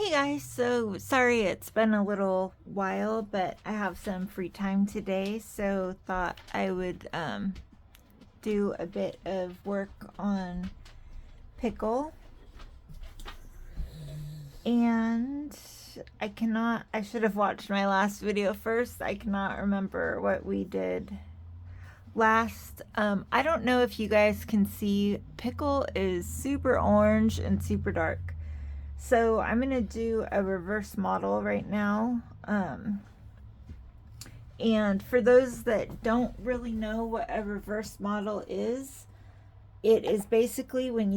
Hey guys, so sorry it's been a little while, but I have some free time today, so thought I would do a bit of work on Pickle. And I should have watched my last video first. I cannot remember what we did last. I don't know if you guys can see, Pickle is super orange and super dark. So I'm going to do a reverse model right now. And for those that don't really know what a reverse model is, it is basically when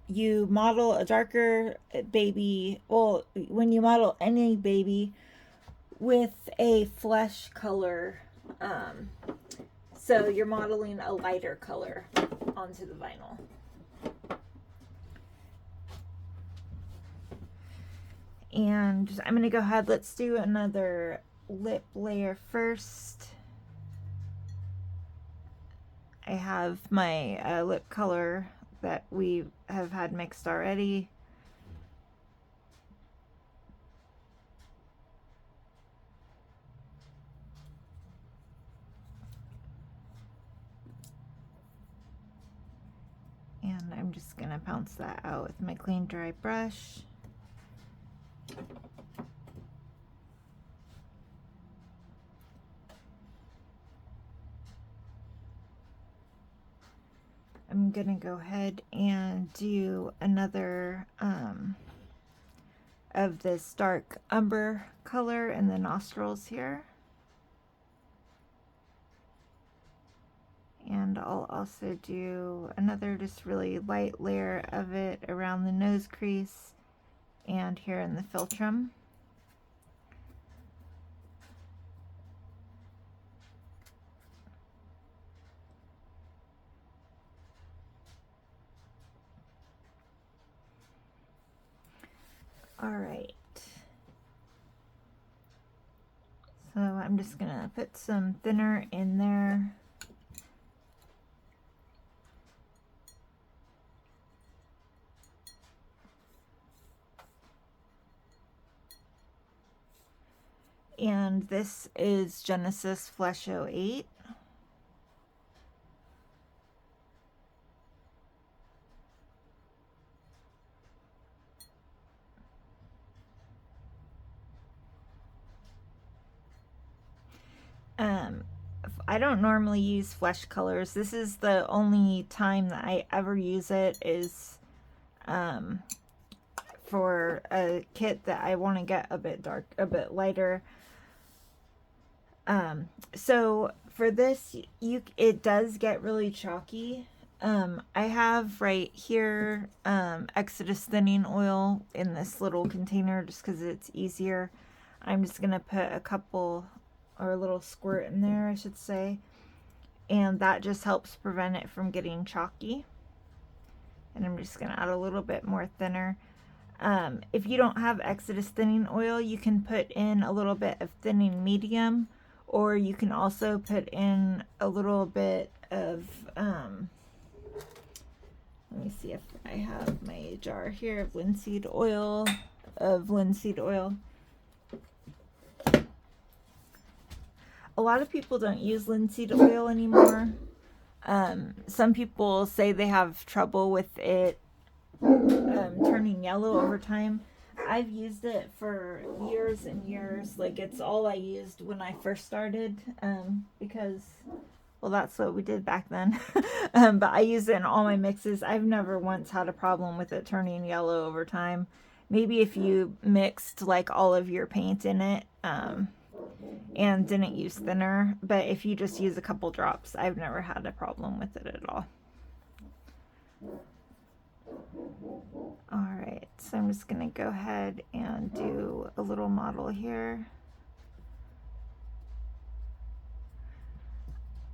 you model a darker baby, well, when you model any baby with a flesh color. So you're modeling a lighter color onto the vinyl. And I'm going to go ahead, let's do another lip layer first. I have my lip color that we have had mixed already. And I'm just going to bounce that out with my clean dry brush. I'm going to go ahead and do another of this dark umber color in the nostrils here. And I'll also do another just really light layer of it around the nose crease and here in the philtrum. All right. So I'm just gonna put some thinner in there. And this is Genesis Flesh 08. I don't normally use flesh colors. This is the only time that I ever use it is for a kit that I want to get a bit dark, a bit lighter. So for this, it does get really chalky. I have right here Exodus thinning oil in this little container just because it's easier. I'm just gonna put a couple, or a little squirt in there, I should say, and that just helps prevent it from getting chalky. And I'm just gonna add a little bit more thinner. If you don't have Exodus thinning oil, you can put in a little bit of thinning medium, or you can also put in a little bit of let me see if I have my jar here of linseed oil. A lot of people don't use linseed oil anymore. Some people say they have trouble with it turning yellow over time. I've used it for years and years. Like, it's all I used when I first started, because, well, that's what we did back then. But I use it in all my mixes. I've never once had a problem with it turning yellow over time. Maybe if you mixed like all of your paint in it and didn't use thinner, but if you just use a couple drops, I've never had a problem with it at all. Alright, so I'm just going to go ahead and do a little model here.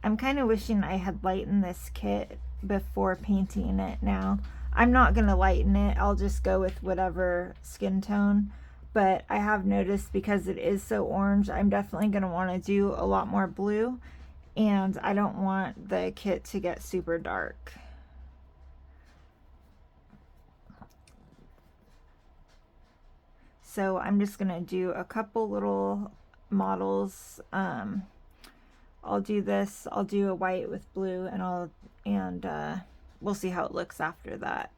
I'm kind of wishing I had lightened this kit before painting it now. I'm not going to lighten it, I'll just go with whatever skin tone. But I have noticed, because it is so orange, I'm definitely going to want to do a lot more blue. And I don't want the kit to get super dark. So I'm just gonna do a couple little models. I'll do this. I'll do a white with blue, and we'll see how it looks after that.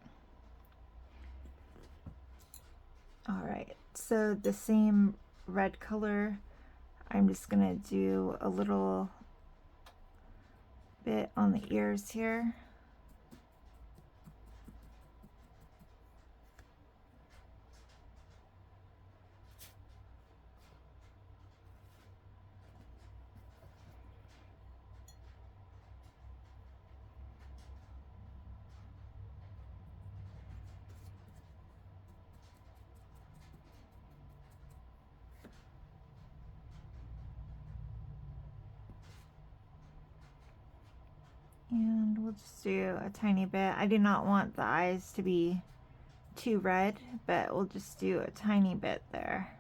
All right. So the same red color, I'm just gonna do a little bit on the ears here. And we'll just do a tiny bit. I do not want the eyes to be too red, but we'll just do a tiny bit there.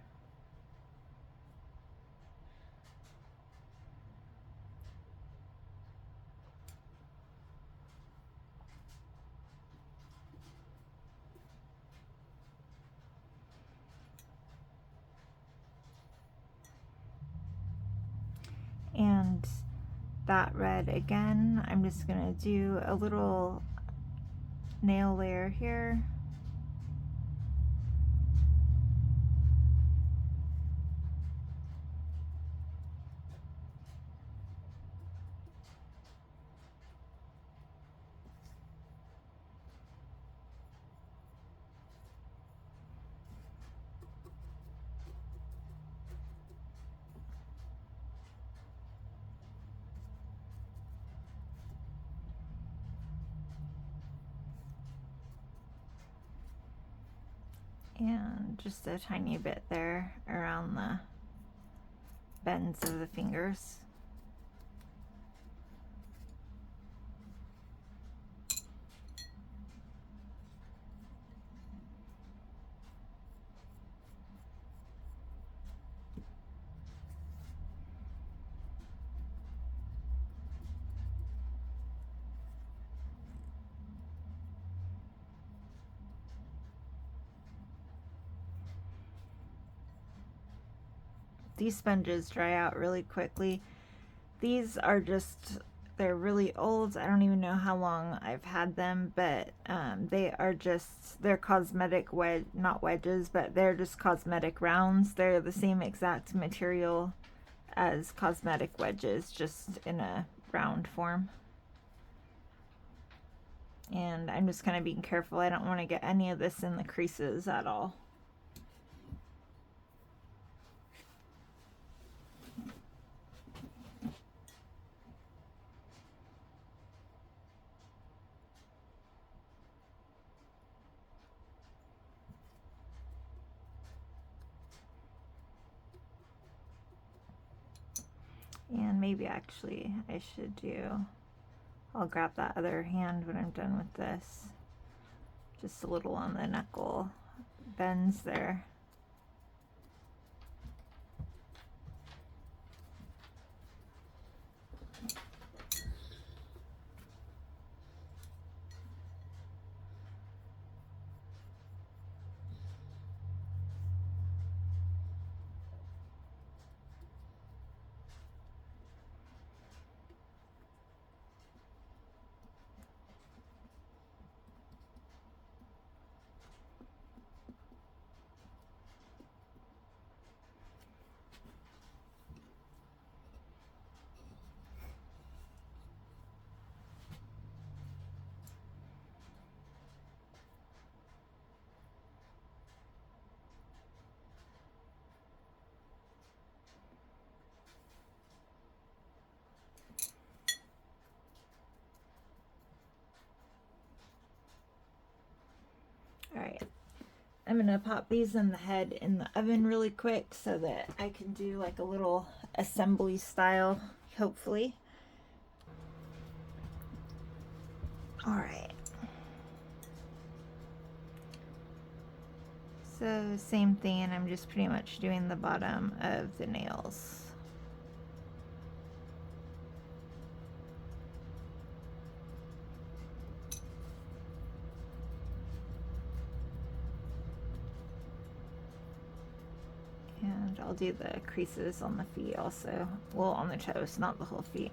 And that red again, I'm just gonna do a little nail layer here. And just a tiny bit there around the bends of the fingers. These sponges dry out really quickly. These are just, they're really old. I don't even know how long I've had them, but they're cosmetic not wedges, but they're just cosmetic rounds. They're the same exact material as cosmetic wedges, just in a round form. And I'm just kind of being careful. I don't want to get any of this in the creases at all. And maybe actually I should I'll grab that other hand when I'm done with this. Just a little on the knuckle bends there. All right, I'm gonna pop these in the head in the oven really quick so that I can do like a little assembly style, hopefully. All right. So same thing, and I'm just pretty much doing the bottom of the nails. And I'll do the creases on the feet also. Well, on the toes, not the whole feet.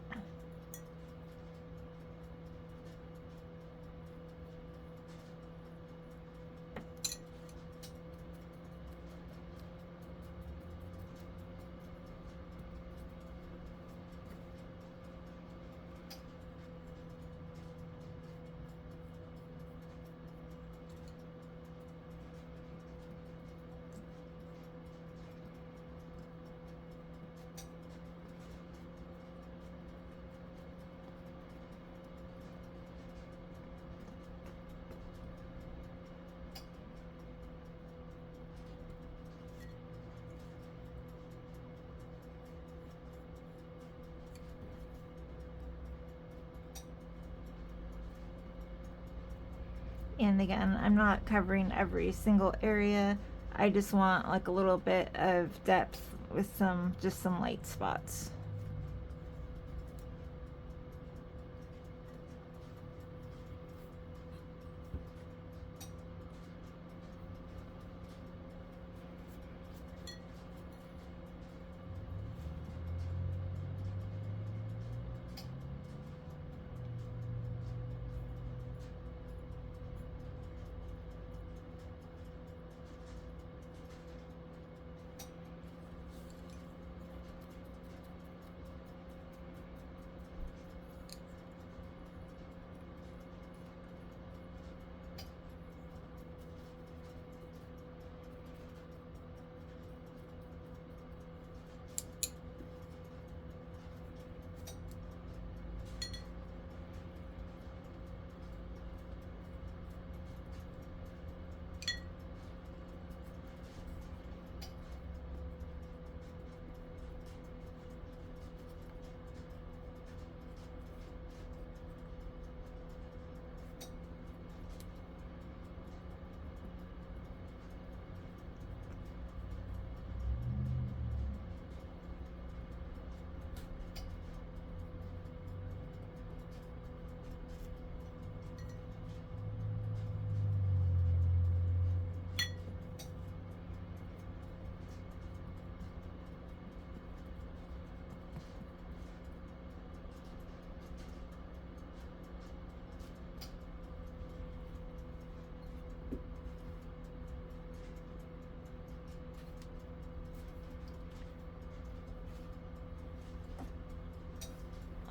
And again, I'm not covering every single area. I just want like a little bit of depth with just some light spots.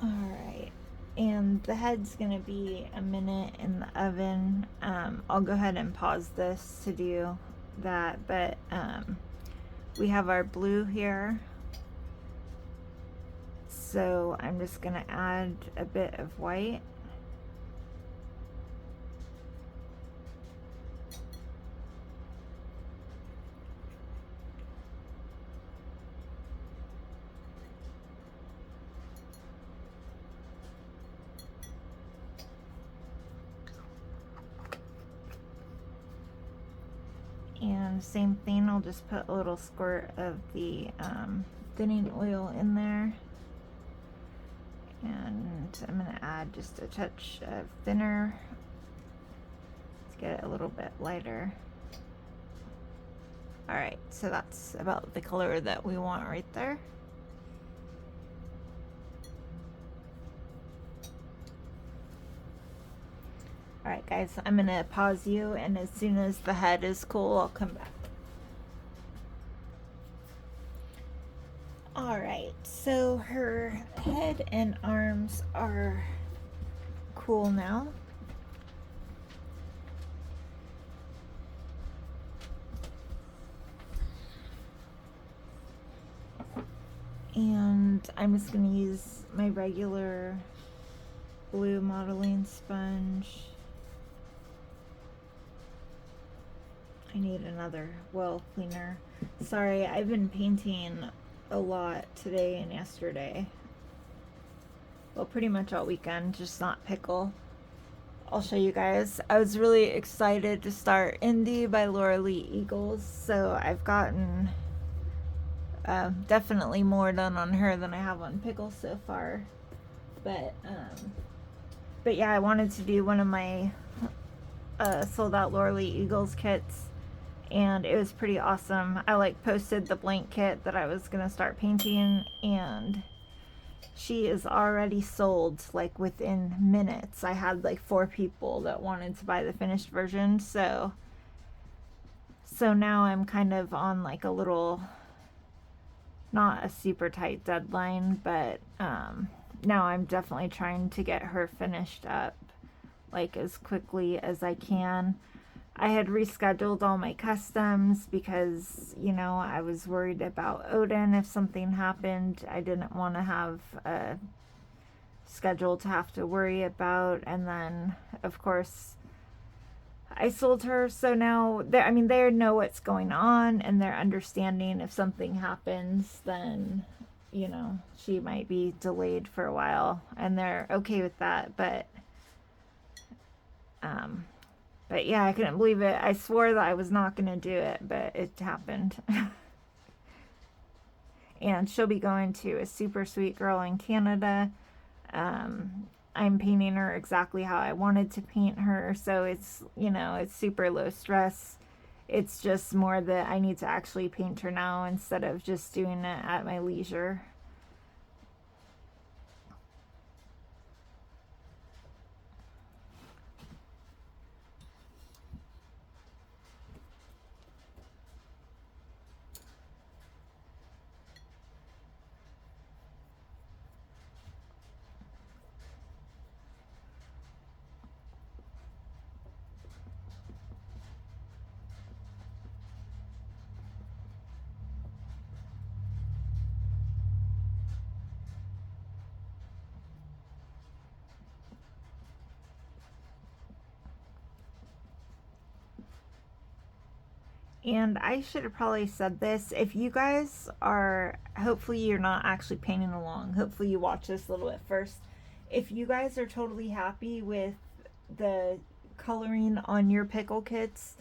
Alright, and the head's gonna be a minute in the oven. I'll go ahead and pause this to do that, but we have our blue here. So I'm just gonna add a bit of white. And same thing, I'll just put a little squirt of the thinning oil in there. And I'm going to add just a touch of thinner to get it a little bit lighter. Alright, so that's about the color that we want right there. Alright guys, I'm going to pause you, and as soon as the head is cool, I'll come back. Alright, so her head and arms are cool now. And I'm just going to use my regular blue modeling sponge. I need another well cleaner. Sorry, I've been painting a lot today and yesterday. Well, pretty much all weekend, just not Pickle. I'll show you guys. I was really excited to start Indie by Laura Lee Eagles, so I've gotten definitely more done on her than I have on Pickle so far. But yeah, I wanted to do one of my sold out Laura Lee Eagles kits, and it was pretty awesome. I like posted the blank kit that I was gonna start painting, and she is already sold like within minutes. I had like 4 people that wanted to buy the finished version, so now I'm kind of on like a little, not a super tight deadline, but now I'm definitely trying to get her finished up like as quickly as I can. I had rescheduled all my customs because, you know, I was worried about Odin. If something happened, I didn't want to have a schedule to have to worry about. And then, of course, I sold her, so now I mean, they know what's going on, and they're understanding if something happens, then, you know, she might be delayed for a while, and they're okay with that. But yeah, I couldn't believe it. I swore that I was not going to do it, but it happened. And she'll be going to a super sweet girl in Canada. I'm painting her exactly how I wanted to paint her, so it's, you know, it's super low stress. It's just more that I need to actually paint her now instead of just doing it at my leisure. And I should have probably said this. If you guys are, hopefully you're not actually painting along. Hopefully you watch this a little bit first. If you guys are totally happy with the coloring on your pickle kits,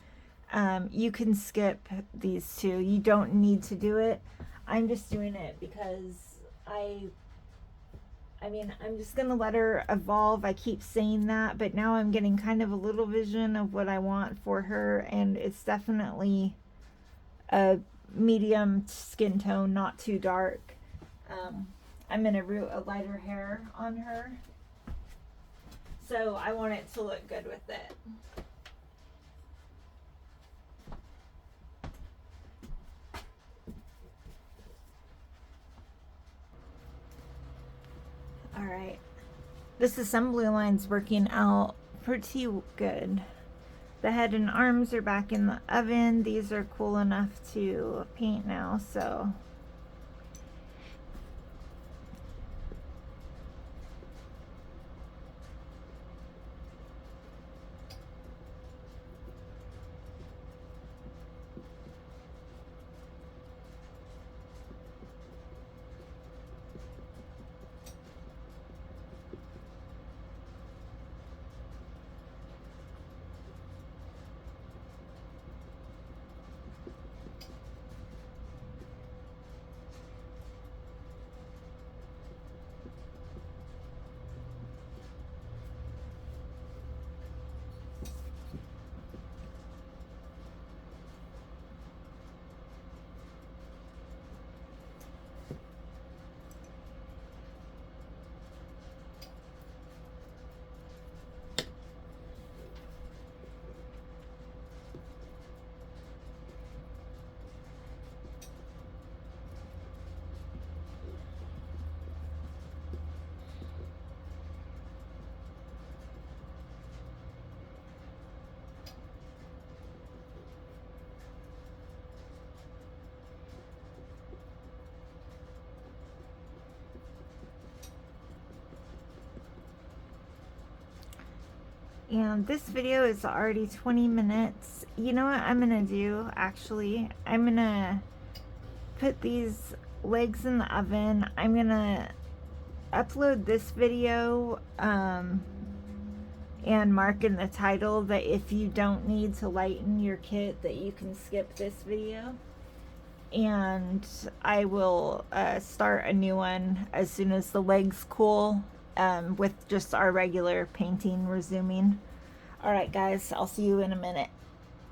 you can skip these 2. You don't need to do it. I'm just doing it because I mean, I'm just going to let her evolve. I keep saying that, but now I'm getting kind of a little vision of what I want for her, and it's definitely a medium skin tone, not too dark. I'm going to root a lighter hair on her, so I want it to look good with it. Alright, this assembly line's working out pretty good. The head and arms are back in the oven. These are cool enough to paint now, so and this video is already 20 minutes. You know what I'm gonna do, actually? I'm gonna put these legs in the oven. I'm gonna upload this video and mark in the title that if you don't need to lighten your kit, that you can skip this video. And I will start a new one as soon as the legs cool, with just our regular painting resuming. Alright guys, I'll see you in a minute.